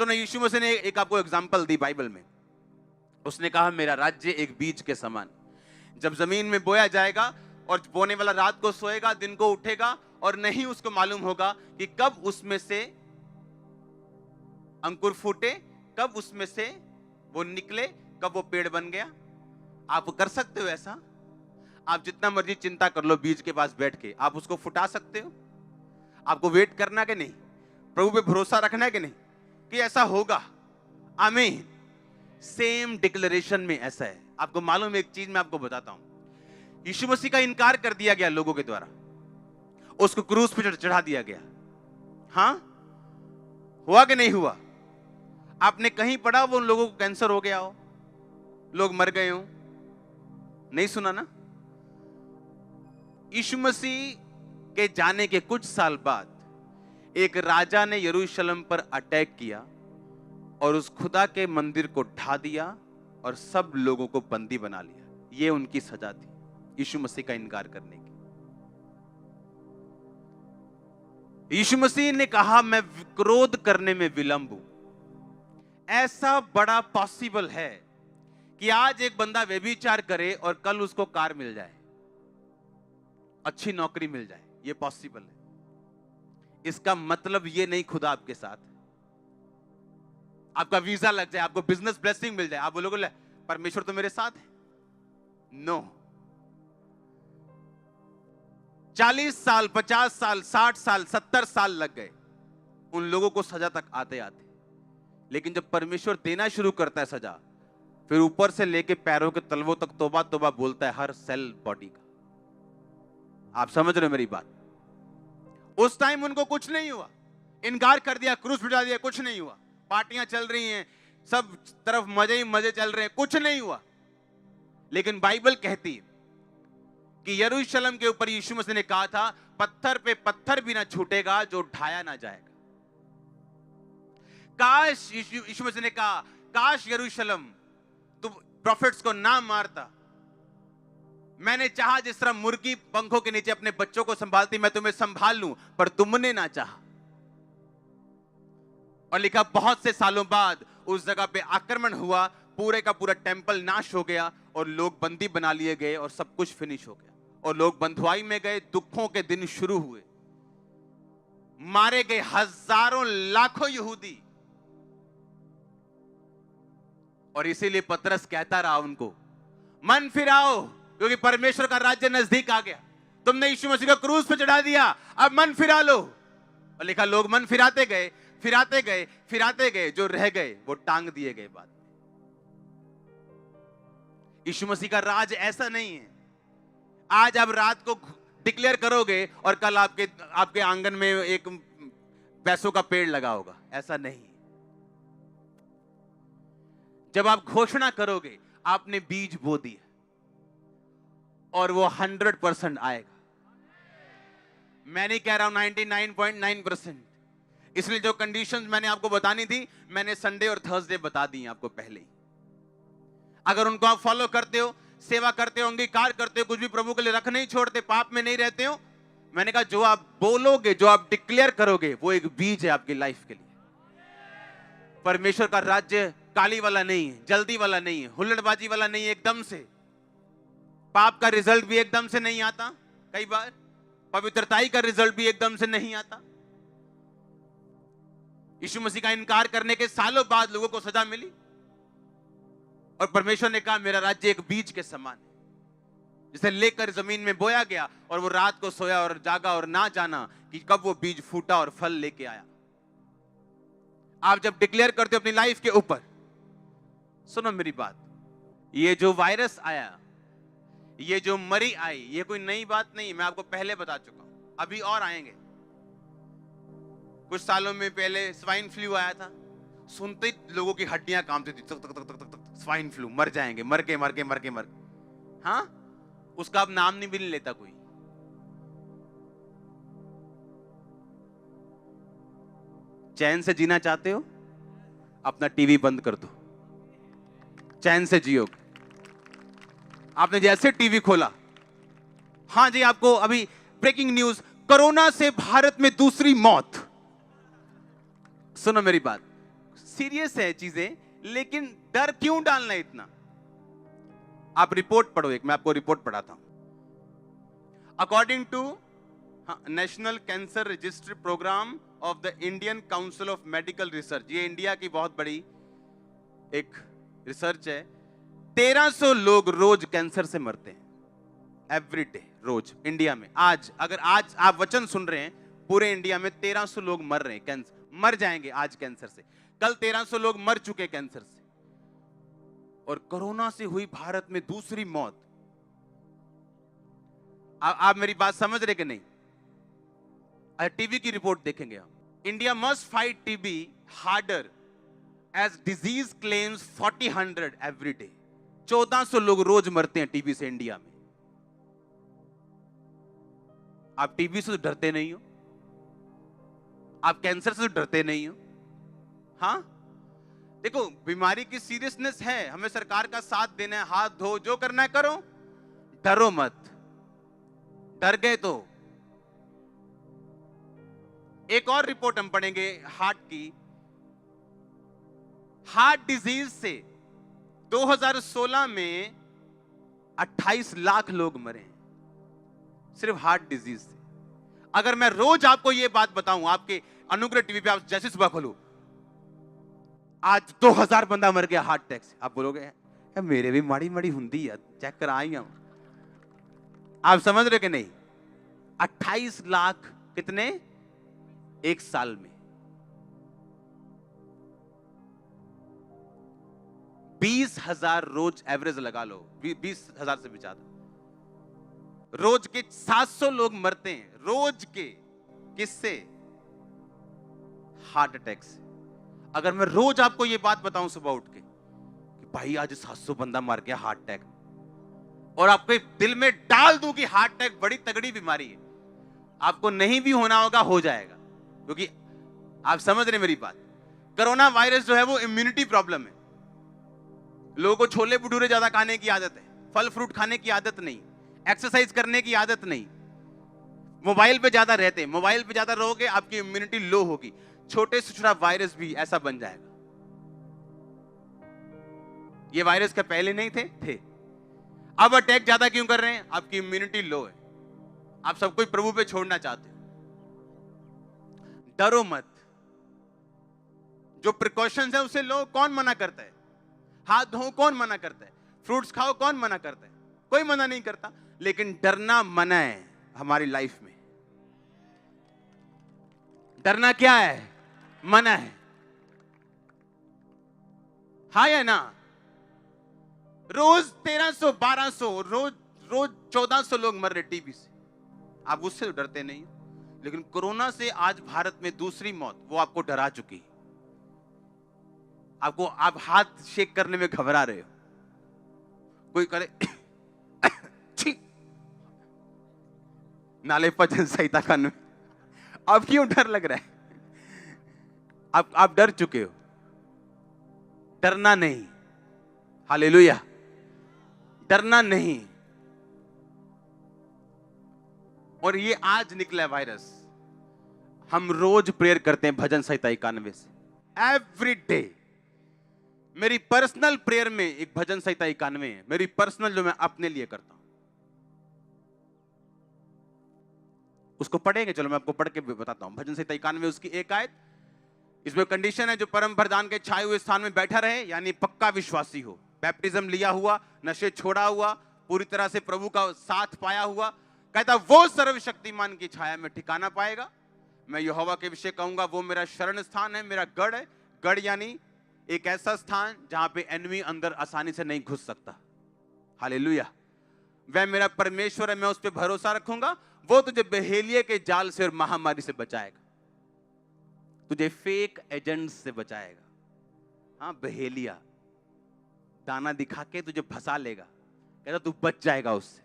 तो ना यीशु मसीह ने एक आपको एग्जांपल दी बाइबल में। उसने कहा मेरा राज्य एक बीज के समान, जब जमीन में बोया जाएगा और बोने वाला रात को सोएगा, दिन को उठेगा और नहीं उसको मालूम होगा कि कब उसमें से अंकुर फूटे, कब उसमें से वो निकले, कब वो पेड़ बन गया। आप कर सकते हो ऐसा? आप जितना मर्जी चिंता कर लो बीज के पास बैठ के, आप उसको फुटा सकते हो? आपको वेट करना कि नहीं? प्रभु पे भरोसा रखना है कि नहीं कि ऐसा होगा? आमीन। सेम डिक्लेरेशन में ऐसा है। आपको मालूम है एक चीज मैं आपको बताता हूं, यीशु मसीह का इनकार कर दिया गया लोगों के द्वारा, उसको क्रूस पे चढ़ा दिया गया। हाँ, हुआ कि नहीं हुआ? आपने कहीं पढ़ा वो उन लोगों को कैंसर हो गया हो, लोग मर गए हो? नहीं सुना ना? यीशु मसीह के जाने के कुछ साल बाद एक राजा ने यरूशलेम पर अटैक किया और उस खुदा के मंदिर को ढा दिया और सब लोगों को बंदी बना लिया। यह उनकी सजा थी यीशु मसीह का इनकार करने की। यीशु मसीह ने कहा मैं क्रोध करने में विलंब हूं। ऐसा बड़ा पॉसिबल है कि आज एक बंदा व्यभिचार करे और कल उसको कार मिल जाए, अच्छी नौकरी मिल जाए, यह पॉसिबल है। इसका मतलब यह नहीं खुदा आपके साथ, आपका वीजा लग जाए, आपको बिजनेस ब्लेसिंग मिल जाए, आप बोलोगे परमेश्वर तो मेरे साथ है। नो। 40 साल, 50 साल, 60 साल, 70 साल लग गए उन लोगों को सजा तक आते आते, लेकिन जब परमेश्वर देना शुरू करता है सजा, फिर ऊपर से लेके पैरों के तलवों तक तौबा तौबा बोलता है हर सेल बॉडी का। आप समझ रहे हो मेरी बात? उस टाइम उनको कुछ नहीं हुआ, इनकार कर दिया, क्रूस बिठा दिया, कुछ नहीं हुआ, पार्टियां चल रही हैं, सब तरफ मजे ही मजे चल रहे हैं, कुछ नहीं हुआ। लेकिन बाइबल कहती है कि यरूशलेम के ऊपर यीशु मसीह ने कहा था पत्थर पे पत्थर भी ना छूटेगा जो ढाया ना जाएगा। काश यीशु मसीह ने कहा काश यरूशलेम तू प्रॉफिट्स को ना मारता, मैंने चाहा जिस तरह मुर्गी पंखों के नीचे अपने बच्चों को संभालती, मैं तुम्हें संभाल लूं, पर तुमने ना चाहा। और लिखा बहुत से सालों बाद उस जगह पे आक्रमण हुआ, पूरे का पूरा टेंपल नाश हो गया और लोग बंदी बना लिए गए और सब कुछ फिनिश हो गया और लोग बंधुआई में गए। दुखों के दिन शुरू हुए, मारे गए हजारों लाखों यहूदी। और इसीलिए पतरस कहता रहा उनको मन फिराओ, क्योंकि परमेश्वर का राज्य नजदीक आ गया। तुमने यीशु मसीह को क्रूस पे चढ़ा दिया, अब मन फिरा लो। और लिखा लोग मन फिराते गए, फिराते गए, फिराते गए, जो रह गए वो टांग दिए गए बाद में। यीशु मसीह का राज ऐसा नहीं है आज आप रात को डिक्लेयर करोगे और कल आपके आंगन में एक पैसों का पेड़ लगा होगा, ऐसा नहीं। जब आप घोषणा करोगे आपने बीज बो दिया और वो 100% आएगा। मैं नहीं कह रहा हूं 99.9%। इसलिए जो कंडीशंस मैंने आपको बतानी थी, मैंने संडे और थर्सडे बता दी आपको पहले ही। अगर उनको आप फॉलो करते हो, सेवा करते हो, अंगीकार करते हो, कुछ भी प्रभु के लिए रख नहीं छोड़ते, पाप में नहीं रहते हो, मैंने कहा जो आप बोलोगे, जो आप डिक्लेयर करोगे, वो एक बीज है आपकी लाइफ के लिए। परमेश्वर का राज्य काली वाला नहीं है, जल्दी वाला नहीं है, हुल्लड़बाजी वाला नहीं है एकदम से। पाप का रिजल्ट भी एकदम से नहीं आता, कई बार पवित्रताई का रिजल्ट भी एकदम से नहीं आता। यीशु मसीह का इनकार करने के सालों बाद लोगों को सजा मिली और परमेश्वर ने कहा मेरा राज्य एक बीज के समान है, जिसे लेकर जमीन में बोया गया और वो रात को सोया और जागा और ना जाना कि कब वो बीज फूटा और फल लेके आया। आप जब डिक्लेयर करते हो अपनी लाइफ के ऊपर, सुनो मेरी बात, ये जो वायरस आया, ये जो मरी आई, ये कोई नई बात नहीं, मैं आपको पहले बता चुका हूं, अभी और आएंगे। कुछ सालों में पहले स्वाइन फ्लू आया था, सुनते ही लोगों की हड्डियां कांपती थी, तक तक तक तक तक, स्वाइन फ्लू, मर जाएंगे, मर के। हाँ, उसका अब नाम नहीं भी नहीं लेता कोई। चैन से जीना चाहते हो, अपना टीवी बंद कर दो, चैन से जियो। आपने जैसे टीवी खोला, हाँ जी, आपको अभी ब्रेकिंग न्यूज, कोरोना से भारत में दूसरी मौत। सुनो मेरी बात, सीरियस है चीजें, लेकिन डर क्यों डालना है इतना? आप रिपोर्ट पढ़ो, एक मैं आपको रिपोर्ट पढ़ाता हूं। According to national cancer register programme of the Indian council of medical research, ये इंडिया की बहुत बड़ी एक रिसर्च है, 1300 लोग रोज कैंसर से मरते हैं एवरी डे, रोज इंडिया में। आज अगर आज आप वचन सुन रहे हैं, पूरे इंडिया में 1300 लोग मर रहे हैं कैंसर, मर जाएंगे आज कैंसर से। कल 1300 लोग मर चुके कैंसर से, और कोरोना से हुई भारत में दूसरी मौत। आप मेरी बात समझ रहे कि नहीं? टीबी की रिपोर्ट देखेंगे आप। India must fight TB harder as disease claims 4000 every day. 1400 लोग रोज मरते हैं टीबी से इंडिया में। आप टीबी से तो डरते नहीं हो, आप कैंसर से तो डरते नहीं हो। हाँ, देखो बीमारी की सीरियसनेस है, हमें सरकार का साथ देना है, हाथ धो, जो करना है करो, डरो मत। डर गए तो एक और रिपोर्ट हम पढ़ेंगे हार्ट की। हार्ट डिजीज से 2016 में 28 लाख लोग मरे, सिर्फ हार्ट डिजीज से। अगर मैं रोज आपको यह बात बताऊं, आपके अनुग्रह टीवी पे आप जैसे सुबह खोलो, आज 2000 बंदा मर गया हार्ट अटैक से, आप बोलोगे यार मेरे भी माड़ी माड़ी हुंदी है, चेक कर आई हम। आप समझ रहे कि नहीं? 28 लाख कितने एक साल में। 20,000 रोज एवरेज लगा लो, 20,000 से भी ज्यादा। रोज के 700 लोग मरते हैं रोज के, किससे? हार्ट अटैक से। अगर मैं रोज आपको यह बात बताऊं सुबह उठ के कि भाई आज 700 बंदा मर गया हार्ट अटैक, और आपके दिल में डाल दूं कि हार्ट अटैक बड़ी तगड़ी बीमारी है, आपको नहीं भी होना होगा, हो जाएगा। क्योंकि आप समझ रहे मेरी बात, कोरोना वायरस जो है वो इम्यूनिटी प्रॉब्लम है। लोगों को छोले भटूरे ज्यादा खाने की आदत है, फल फ्रूट खाने की आदत नहीं, एक्सरसाइज करने की आदत नहीं, मोबाइल पे ज्यादा रहते हैं। मोबाइल पे ज्यादा रहोगे आपकी इम्यूनिटी लो होगी, छोटे से छोटा वायरस भी ऐसा बन जाएगा। ये वायरस क्या पहले नहीं थे? अब अटैक ज्यादा क्यों कर रहे हैं? आपकी इम्यूनिटी लो है, आप सब कुछ प्रभु पे छोड़ना चाहते हो। डरो मत, जो प्रिकॉशंस है उसे लो। कौन मना करता है? हाथ धो कौन मना करता है? फ्रूट्स खाओ कौन मना करता है? कोई मना नहीं करता, लेकिन डरना मना है हमारी लाइफ में। डरना क्या है? मना है। हाँ या ना? रोज 1300 1200 रोज 1400 लोग मर रहे टीबी से, आप उससे तो डरते नहीं। लेकिन कोरोना से आज भारत में दूसरी मौत, वो आपको डरा चुकी है। आप हाथ शेक करने में घबरा रहे हो, कोई करे नाले भजन संहिता कानून, अब क्यों डर लग रहा है? आप डर चुके हो। डरना नहीं, हालेलुया, डरना नहीं। और ये आज निकला है वायरस। हम रोज प्रेयर करते हैं भजन संहिता 91 से, एवरी डे। मेरी पर्सनल प्रेयर में एक भजन संहिता 91 है, मेरी पर्सनल, जो मैं अपने लिए करता हूं। उसको पढ़ेंगे, चलो मैं आपको पढ़ के बताता हूं। भजन संहिता 91 उसकी एक आयत, इसमें कंडीशन है, जो परम प्रधान के छाए हुए स्थान में बैठा रहे, यानी पक्का विश्वासी हो, बैप्टिज्म लिया हुआ, नशे छोड़ा हुआ, पूरी तरह से प्रभु का साथ पाया हुआ, कहता वो सर्वशक्तिमान की छाया में ठिकाना पाएगा। मैं यहोवा के विषय कहूंगा, वो मेरा शरण स्थान है, मेरा गढ़ है। गढ़ यानी एक ऐसा स्थान जहां पे एनिमी अंदर आसानी से नहीं घुस सकता। हालेलुया। वह मेरा परमेश्वर है, मैं उस पर भरोसा रखूंगा। वो तुझे बहेलिये के जाल से और महामारी से बचाएगा, तुझे फेक एजेंट्स से बचाएगा। हाँ, बहेलिया दाना दिखा के तुझे फंसा लेगा, कहता तू बच जाएगा उससे।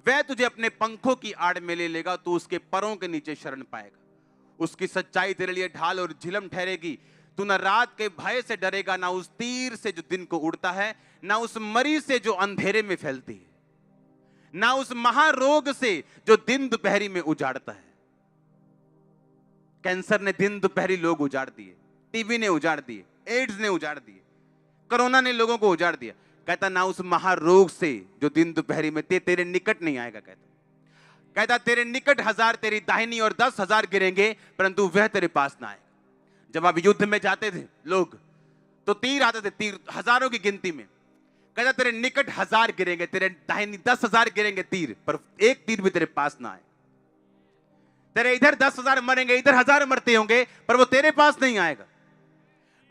वह तुझे अपने पंखों की आड़ में ले लेगा, तू उसके परों के नीचे शरण पाएगा। उसकी सच्चाई तेरे लिए ढाल और झिलम ठहरेगी। तू न रात के भय से डरेगा, ना उस तीर से जो दिन को उड़ता है, ना उस मरी से जो अंधेरे में फैलती है, ना उस महारोग से जो दिन दोपहरी में उजाड़ता है। कैंसर ने दिन दोपहरी लोग उजाड़ दिए, टीबी ने उजाड़ दिए, एड्स ने उजाड़ दिए, कोरोना ने लोगों को उजाड़ दिया। कहता ना उस महारोग से जो दिन दोपहरी में तेरे निकट नहीं आएगा। कहता तेरे निकट 1000 तेरी दाहिनी और 10,000 गिरेंगे, परंतु वह तेरे पास ना आएगा। जब आप युद्ध में जाते थे लोग, तो तीर आते थे, तीर हजारों की गिनती में। कहता तेरे निकट 1000 गिरेंगे, तेरे दाहिनी 10,000 गिरेंगे तीर, पर एक तीर भी तेरे पास ना आए। तेरे इधर 10,000 मरेंगे, इधर 1000 मरते होंगे, पर वो तेरे पास नहीं आएगा।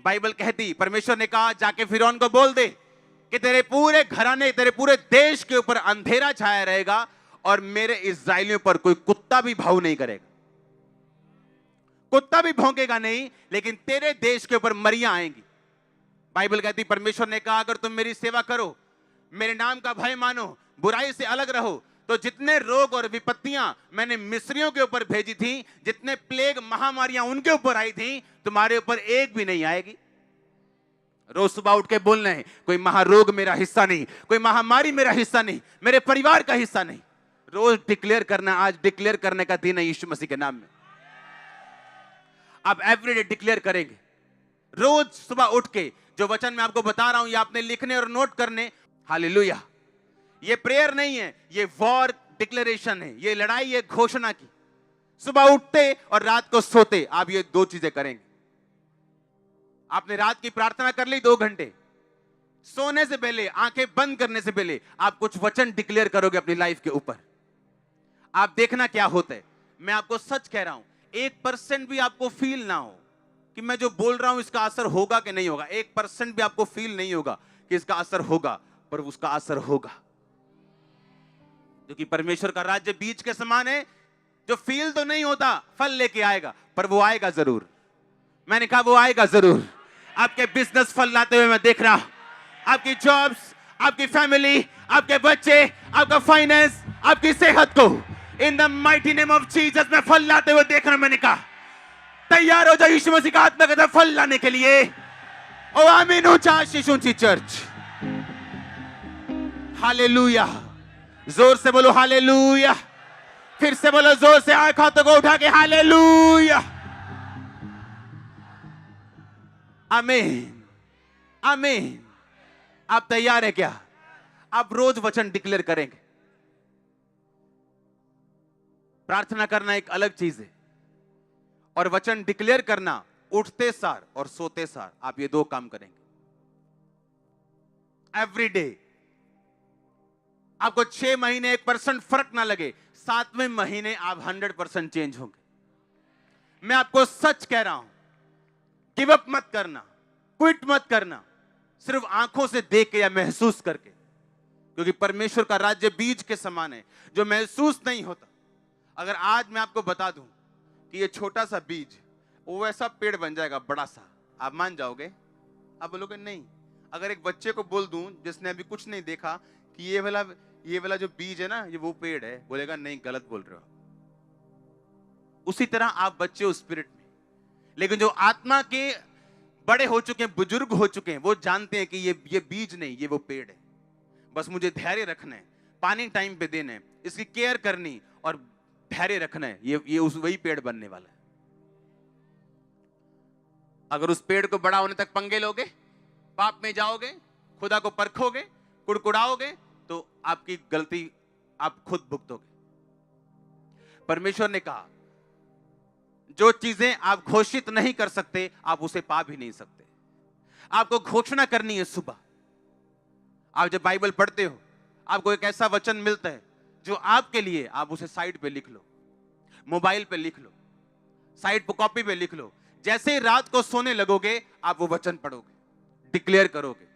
बाइबल कहती, परमेश्वर ने कहा जाके फिरौन को बोल दे कि तेरे पूरे घराने, तेरे पूरे देश के ऊपर अंधेरा छाया रहेगा और मेरे इस्राएलियों पर कोई कुत्ता भी भाव नहीं करेगा। कुत्ता भी भौंकेगा नहीं, लेकिन तेरे देश के ऊपर मरियां आएंगी। बाइबल कहती, परमेश्वर ने कहा अगर तुम मेरी सेवा करो, मेरे नाम का भय मानो, बुराई से अलग रहो, तो जितने रोग और विपत्तियां मैंने मिस्रियों के ऊपर भेजी थी, जितने प्लेग महामारियां उनके ऊपर आई थी, तुम्हारे ऊपर एक भी नहीं आएगी। रोज सुबह उठ के बोलना है, कोई महारोग मेरा हिस्सा नहीं, कोई महामारी मेरा हिस्सा नहीं, मेरे परिवार का हिस्सा नहीं। रोज डिक्लेयर करना। आज डिक्लेयर करने का दिन है यीशु मसीह के नाम में। आप एवरीडे डिक्लेयर करेंगे। रोज सुबह उठ के जो वचन मैं आपको बता रहा हूं, ये आपने लिखने और नोट करने। हालेलुया। ये प्रेयर नहीं है, ये वॉर डिक्लेरेशन है, ये लड़ाई है घोषणा की। सुबह उठते और रात को सोते आप ये 2 चीजें करेंगे। आपने रात की प्रार्थना कर ली 2 घंटे, सोने से पहले, आंखें बंद करने से पहले आप कुछ वचन डिक्लेयर करोगे अपनी लाइफ के ऊपर। आप देखना क्या होता है। मैं आपको सच कह रहा हूं, 1% भी आपको फील ना हो कि मैं जो बोल रहा हूं इसका असर होगा कि नहीं होगा। 1% भी आपको फील नहीं होगा कि इसका असर होगा, पर उसका असर होगा, क्योंकि परमेश्वर का राज्य बीज के समान है, जो फील तो नहीं होता, फल लेके आएगा, पर वो आएगा जरूर। मैंने कहा वो आएगा जरूर। आपके बिजनेस फल लाते हुए मैं देख रहा हूं, आपकी जॉब्स, आपकी फैमिली, आपके बच्चे, आपका फाइनेंस, आपकी सेहत को in the mighty name of Jesus में फल लाते हुए देख रहा हूं। मैंने कहा तैयार हो जाओ यीशु मसीह का आत्मा का फल लाने के लिए। ओ आमीन। ऊंची चर्च, हालेलुया। जोर से बोलो हालेलुया। फिर से बोलो जोर से, आंख हाथों को उठा के हालेलुया। आमीन, आमीन। आप तैयार है क्या? आप रोज वचन डिक्लेयर करेंगे। प्रार्थना करना एक अलग चीज है, और वचन डिक्लेयर करना उठते सार और सोते सार आप ये 2 काम करेंगे एवरी डे। आपको 6 महीने 1% फर्क ना लगे, 7वें महीने आप 100% चेंज होंगे। मैं आपको सच कह रहा हूं, गिव अप मत करना, क्विट मत करना, सिर्फ आंखों से देख के या महसूस करके, क्योंकि परमेश्वर का राज्य बीज के समान है जो महसूस नहीं होता। अगर आज मैं आपको बता दूं कि ये छोटा सा बीज वो ऐसा पेड़ बन जाएगा बड़ा सा, आप मान जाओगे? आप बोलोगे नहीं। अगर एक बच्चे को बोल दूं जिसने अभी कुछ नहीं देखा कि ये वाला जो बीज है ना, ये वो पेड़ है, बोलेगा नहीं, गलत बोल रहे हो। उसी तरह आप बच्चे हो स्पिरिट में, लेकिन जो आत्मा के बड़े हो चुके हैं, बुजुर्ग हो चुके हैं, वो जानते हैं कि ये बीज नहीं, ये वो पेड़ है। बस मुझे धैर्य रखना है, पानी टाइम पे देना है, इसकी केयर करनी और धैर्य रखना है, ये उस वही पेड़ बनने वाला है। अगर उस पेड़ को बड़ा होने तक पंगे लोगे, पाप में जाओगे, खुदा को परखोगे, कुड़कुड़ाओगे, तो आपकी गलती आप खुद भुगतोगे। परमेश्वर ने कहा जो चीजें आप घोषित नहीं कर सकते, आप उसे पा भी नहीं सकते। आपको घोषणा करनी है। सुबह आप जब बाइबल पढ़ते हो, आपको एक ऐसा वचन मिलता है जो आपके लिए, आप उसे साइड पे लिख लो, मोबाइल पे लिख लो, साइड पे कॉपी पे लिख लो। जैसे ही रात को सोने लगोगे, आप वो वचन पढ़ोगे, डिक्लेयर करोगे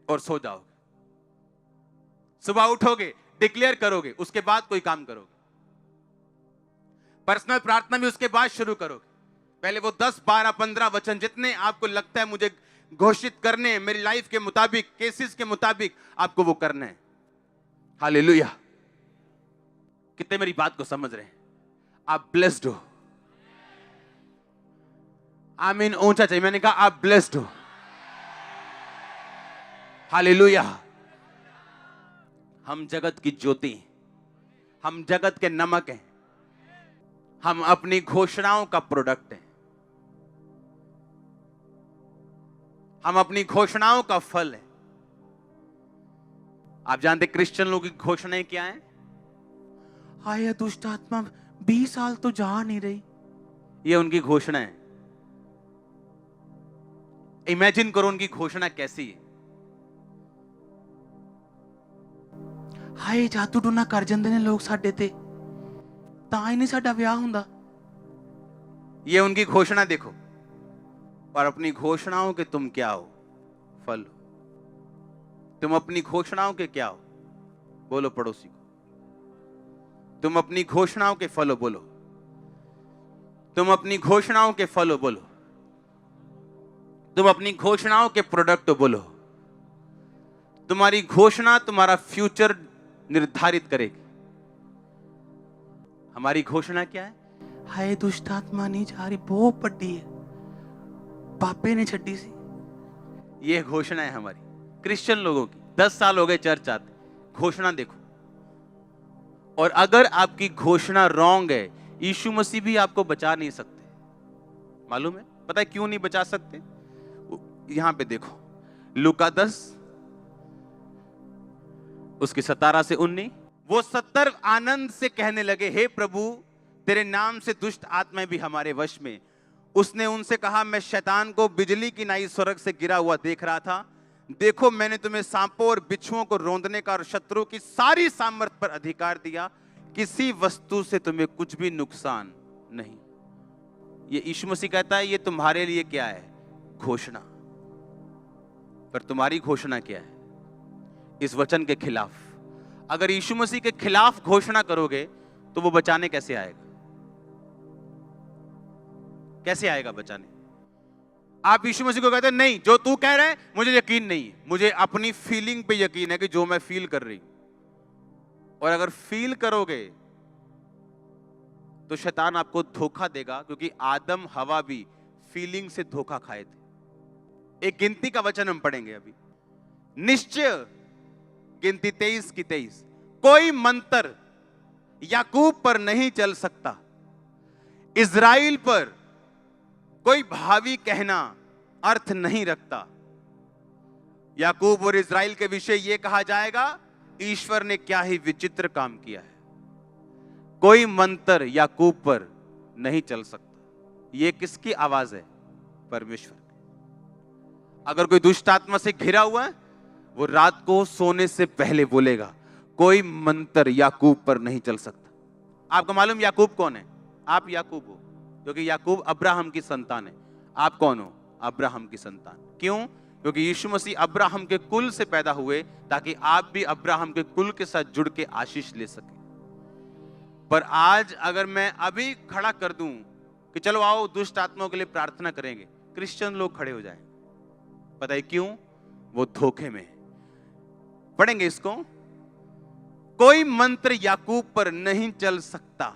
और सो जाओगे। सुबह उठोगे, डिक्लेयर करोगे, उसके बाद कोई काम करोगे। पर्सनल प्रार्थना भी उसके बाद शुरू करोगे। पहले वो 10, 12, 15 वचन जितने आपको लगता है मुझे घोषित करने हैं, मेरी लाइफ के मुताबिक, केसेस के मुताबिक, आपको वो करना है। हालेलुया। कितने मेरी बात को समझ रहे हैं? आप ब्लेस्ड हो। आमीन। ऊंचा चाहिए। मैंने कहा आप ब्लेस्ड हो। हालेलुया। हम जगत की ज्योति, हम जगत के नमक हैं, हम अपनी घोषणाओं का प्रोडक्ट हैं। हम अपनी घोषणाओं का फल है। आप जानते क्रिश्चियन लोगों की घोषणाएं क्या है? हाय दुष्ट आत्मा 20 साल तो जा नहीं रही, ये उनकी घोषणा है। इमेजिन करो उनकी घोषणा कैसी है। हाय जादू टूना कर जाते ने लोग साडे ते, तां ही नहीं साडा विआह हुंदा, ये उनकी घोषणा देखो। और अपनी घोषणाओं के तुम क्या हो? फल हो। तुम अपनी घोषणाओं के क्या हो? बोलो पड़ोसी को, तुम अपनी घोषणाओं के फल हो। बोलो, तुम अपनी घोषणाओं के फल हो। बोलो, तुम अपनी घोषणाओं के प्रोडक्ट हो। बोलो, तुम्हारी घोषणा तुम्हारा फ्यूचर निर्धारित करेगी। हमारी घोषणा क्या है? हाय दुष्ट आत्मा नहीं जा रही, बहुत बड़ी है, पापे ने छड्डी सी, ये घोषणा है हमारी क्रिश्चियन लोगों की। 10 साल हो गए चर्च आते, घोषणा देखो। और अगर आपकी घोषणा रॉन्ग है, यीशु मसीह भी आपको बचा नहीं सकते। मालूम है? पता है क्यों नहीं बचा सकते? यहां पे देखो, लूका 10 उसके 17 से 19। वो 70 आनंद से कहने लगे, हे प्रभु तेरे नाम से दुष्ट आत्माएं भी हमारे वश में। उसने उनसे कहा, मैं शैतान को बिजली की नाई स्वर्ग से गिरा हुआ देख रहा था। देखो मैंने तुम्हें सांपों और बिच्छुओं को रौंदने का और शत्रु की सारी सामर्थ पर अधिकार दिया, किसी वस्तु से तुम्हें कुछ भी नुकसान नहीं। ये यीशु मसीह कहता है, ये तुम्हारे लिए क्या है? घोषणा। पर तुम्हारी घोषणा क्या है? इस वचन के खिलाफ। अगर यीशु मसीह के खिलाफ घोषणा करोगे तो वो बचाने कैसे आएगा? कैसे आएगा बचाने? आप यीशु मसीह को कहते हैं, नहीं जो तू कह रहा है मुझे यकीन नहीं है, मुझे अपनी फीलिंग पे यकीन है कि जो मैं फील कर रही हूं। और अगर फील करोगे तो शैतान आपको धोखा देगा, क्योंकि आदम हवा भी फीलिंग से धोखा खाए थे। एक गिनती का वचन हम पढ़ेंगे अभी, निश्चय गिनती 23 की 23। कोई मंत्र याकूब पर नहीं चल सकता, इज़राइल पर कोई भावी कहना अर्थ नहीं रखता। याकूब और इज़राइल के विषय यह कहा जाएगा, ईश्वर ने क्या ही विचित्र काम किया है। कोई मंत्र याकूब पर नहीं चल सकता। यह किसकी आवाज है? परमेश्वर की। अगर कोई दुष्ट आत्मा से घिरा हुआ है, वो रात को सोने से पहले बोलेगा, कोई मंत्र याकूब पर नहीं चल सकता। आपको मालूम याकूब कौन है? आप याकूब हो, क्योंकि याकूब अब्राहम की संतान है। आप कौन हो? अब्राहम की संतान। क्यों? क्योंकि यीशु मसीह अब्राहम के कुल से पैदा हुए, ताकि आप भी अब्राहम के कुल के साथ जुड़ के आशीष ले सके। पर आज अगर मैं अभी खड़ा कर दूं कि चलो आओ दुष्ट आत्माओं के लिए प्रार्थना करेंगे, क्रिश्चियन लोग खड़े हो जाएंगे। पता है क्यों? वो धोखे में है। पढ़ेंगे इसको। कोई मंत्र याकूब पर नहीं चल सकता।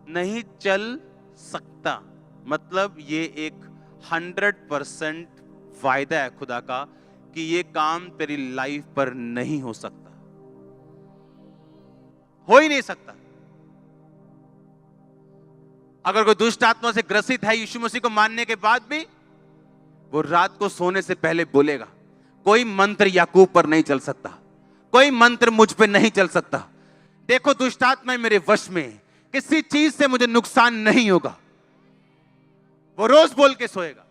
नहीं चल सकता मतलब ये एक 100% वायदा है खुदा का कि ये काम तेरी लाइफ पर नहीं हो सकता, हो ही नहीं सकता। अगर कोई दुष्ट आत्मा से ग्रसित है यीशु मसीह को मानने के बाद भी, वो रात को सोने से पहले बोलेगा, कोई मंत्र याकूब पर नहीं चल सकता, कोई मंत्र मुझ पे नहीं चल सकता। देखो दुष्ट आत्मा मेरे वश में है, किसी चीज से मुझे नुकसान नहीं होगा। वो रोज बोल के सोएगा,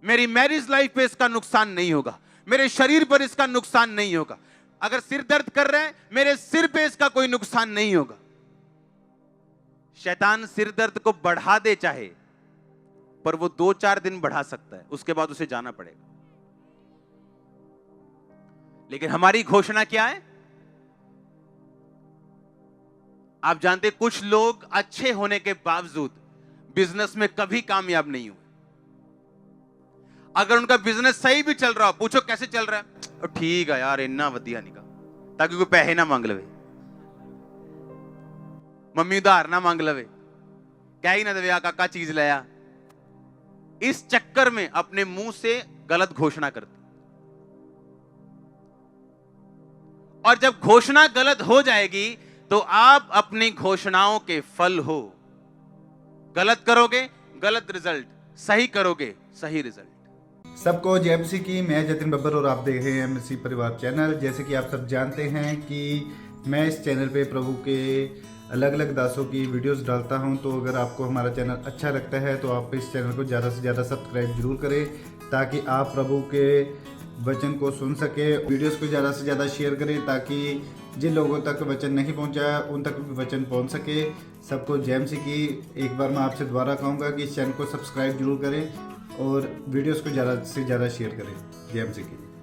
मेरी मैरिज लाइफ पे इसका नुकसान नहीं होगा, मेरे शरीर पर इसका नुकसान नहीं होगा। अगर सिर दर्द कर रहा है, मेरे सिर पे इसका कोई नुकसान नहीं होगा। शैतान सिर दर्द को बढ़ा दे चाहे, पर वो 2-4 दिन बढ़ा सकता है, उसके बाद उसे जाना पड़ेगा। लेकिन हमारी घोषणा क्या है? आप जानते कुछ लोग अच्छे होने के बावजूद बिजनेस में कभी कामयाब नहीं हुए। अगर उनका बिजनेस सही भी चल रहा हो, पूछो कैसे चल रहा है, ठीक है यार इन्ना वधिया नहीं का, ताकि कोई पैसे ना मांग लवे, मम्मी उधार ना मांग लवे, क्या ही ना दे काका चीज लाया। इस चक्कर में अपने मुंह से गलत घोषणा करते, और जब घोषणा गलत हो जाएगी तो आप अपनी घोषणाओं के फल हो। गलत करोगे गलत रिजल्ट, सही करोगे सही रिजल्ट। सबको जय मसीह की। मैं जतिन बब्बर और आप देख रहे हैं मसीह परिवार चैनल। जैसे कि आप सब जानते हैं कि मैं इस चैनल पे प्रभु के अलग अलग दासों की वीडियोस डालता हूं, तो अगर आपको हमारा चैनल अच्छा लगता है तो आप इस चैनल को ज़्यादा से ज़्यादा सब्सक्राइब जरूर करें, ताकि आप प्रभु के वचन को सुन सके। वीडियोस को ज़्यादा से ज़्यादा शेयर करें, ताकि जिन लोगों तक वचन नहीं पहुंचा उन तक भी वचन पहुंच सके। सबको जय मसीह की। एक बार मैं आपसे दोबारा कहूँगा कि इस चैनल को सब्सक्राइब जरूर करें और वीडियोस को ज़्यादा से ज़्यादा शेयर करें। जय मसीह की।